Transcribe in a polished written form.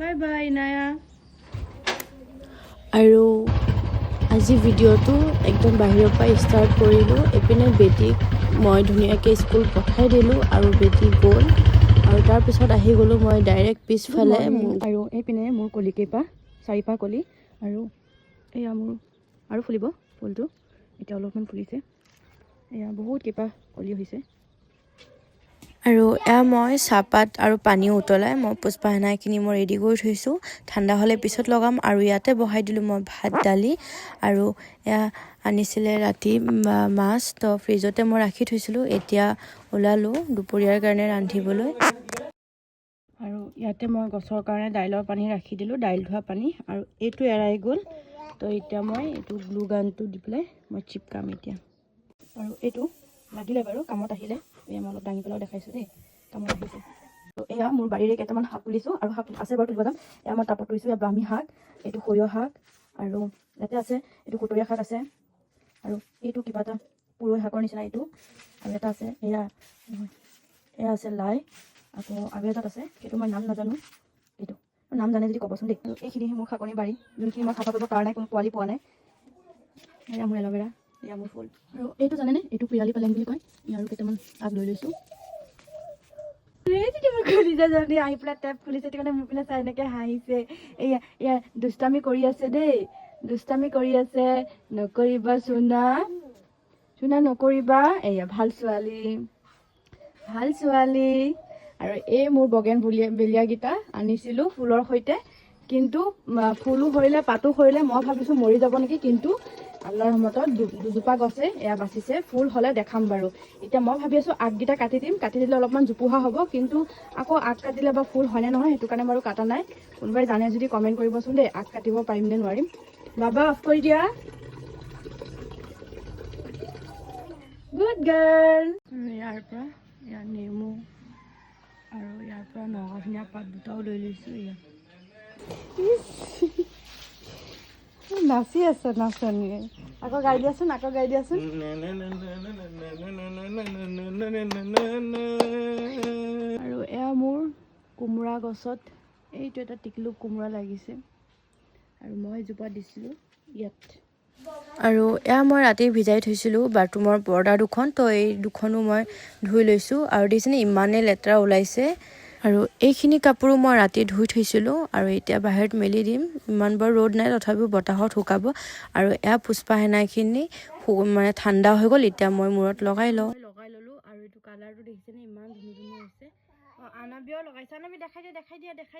Bye bye নায়া। আৰু আজি ভিডিঅ'টো একদম বাহিৰৰ পৰা ষ্টাৰ্ট কৰিলোঁ। এইপিনে বেটীক মই ধুনীয়াকৈ স্কুল পঠাই দিলোঁ আৰু বেটী গ'ল আৰু তাৰপিছত আহি গ'লোঁ মই ডাইৰেক্ট পিছফালে। আৰু এইপিনে মোৰ কলিকেইপাহ 4পাহ কলি আৰু এয়া মোৰ আৰু ফুলিব ফুলটো। এতিয়া অলপমান ফুলিছে, এয়া বহুত কেইপাহ কলি হৈছে। আৰু এয়া মই চাহপাত আৰু পানী উতলাই মই পুষ্পাহেনাখিনি মই ৰেডি কৰি থৈছোঁ। ঠাণ্ডা হ'লে পিছত লগাম। আৰু ইয়াতে বহাই দিলোঁ মই ভাত দালি আৰু এয়া আনিছিলে ৰাতি মাছ, তো ফ্ৰিজতে মই ৰাখি থৈছিলোঁ। এতিয়া ওলালোঁ দুপৰীয়াৰ কাৰণে ৰান্ধিবলৈ। আৰু ইয়াতে মই গছৰ কাৰণে দাইলৰ পানী ৰাখি দিলোঁ, দাইল ধোৱা পানী। আৰু এইটো এৰাই গ'ল, তো এতিয়া মই এইটো গ্লু গানটো দি পেলাই মই চিপকাম এতিয়া। আৰু এইটো লাগিলে বাৰু, কামত আহিলে। এয়া মই অলপ দাঙি পেলাইও দেখাইছোঁ দেই, কামত আহিছে। তো এয়া মোৰ বাৰীৰে কেইটামান শাক তুলিছোঁ আৰু শাক আছে বাৰু তুলিব যাম। এয়া মই টাবত তুলিছোঁ, এয়া ব্ৰাহ্মী শাক, এইটো সৰিয়হ শাক আৰু ইয়াতে আছে এইটো কুটৰীয়া শাক আছে আৰু এইটো কিবা এটা পুৰৈ শাকৰ নিচিনা এইটো। আৰু এটা আছে এয়া আছে লাই। আকৌ আৰু এটাত আছে, সেইটো মই নাম নাজানো। এইটো নাম জানে যদি ক'বচোন দেই। আৰু এইখিনিহে মোৰ শাকনি বাৰী, যোনখিনি মই চাফা কৰিব পৰা নাই, কোনো পোৱালি পোৱা নাই। এয়া মোৰ এল'ভেৰা, এয়া মোৰ ফুল। আৰু এইটো জানেনে, এইটো পিৰালি পালেং বুলি কয়। আৰু কেইটামান আগ লৈ লৈছোঁ। যদি আহি পেলাই টেপ খুলিছে, কাৰণে মোৰ পিনে চাই এনেকৈ হাঁহিছে। এয়া দুষ্টামি কৰি আছে দেই, দুষ্টামি কৰি আছে। নকৰিবা চুনা, চুনা নকৰিবা। এয়া ভাল ছোৱালী, ভাল ছোৱালী। আৰু এই মোৰ বগেন বেলিয়াকেইটা আনিছিলোঁ ফুলৰ সৈতে, কিন্তু ফুলো সৰিলে পাতো সৰিলে। মই ভাবিছোঁ মৰি যাব নেকি, কিন্তু আল্লাৰ ৰহমতত দুজোপা গছে এয়া বাচিছে। ফুল হ'লে দেখাম বাৰু। এতিয়া মই ভাবি আছোঁ আগকেইটা কাটি দিম, কাটি দিলে অলপমান জোপোহা হ'ব, কিন্তু আকৌ আগ কাটিলে বা ফুল হয়নে নহয় সেইটো কাৰণে বাৰু কাটা নাই। কোনোবাই জানে যদি কমেণ্ট কৰিবচোন দেই, আগ কাটিব পাৰিম নে নোৱাৰিম। বাবা অফ কৰি দিয়া, গুড গাৰ্ল। ইয়াৰ পৰা ইয়াৰ নেমু আৰু ইয়াৰ পৰা নগাধনীয়া পাত দুটাও লৈ লৈছোঁ। ইয়াত নাচি আছে নাচনীয়ে। আকৌ গাই দিয়াচোন, আকৌ গাই দিয়াচোন। আৰু এয়া মোৰ কোমোৰা গছত এইটো এটা টিকলু কোমোৰা লাগিছে আৰু মই এজোপা দিছিলোঁ ইয়াত। আৰু এয়া মই ৰাতি ভিজাই থৈছিলোঁ বাথৰুমৰ পৰ্দা দুখন, তো এই দুখনো মই ধুই লৈছোঁ। আৰু দেখিছেনে ইমানেই লেতেৰা ওলাইছে। আৰু এইখিনি কাপোৰো মই ৰাতি ধুই থৈছিলোঁ আৰু এতিয়া বাহিৰত মেলি দিম। ইমান বাৰু ৰ'দ নাই, তথাপিও বতাহত শুকাব। আৰু এয়া পুষ্পাহেনাখিনি মানে ঠাণ্ডা হৈ গ'ল, এতিয়া মই মূৰত লগাই লওঁ। আৰু এইটো কালাৰটো দেখিছেনে ইমান ধুনীয়া ধুনীয়া হৈছে। আনাবিও লগাইছে, আনাবি দেখাই দিয়া দেখাই দিয়া দেখাই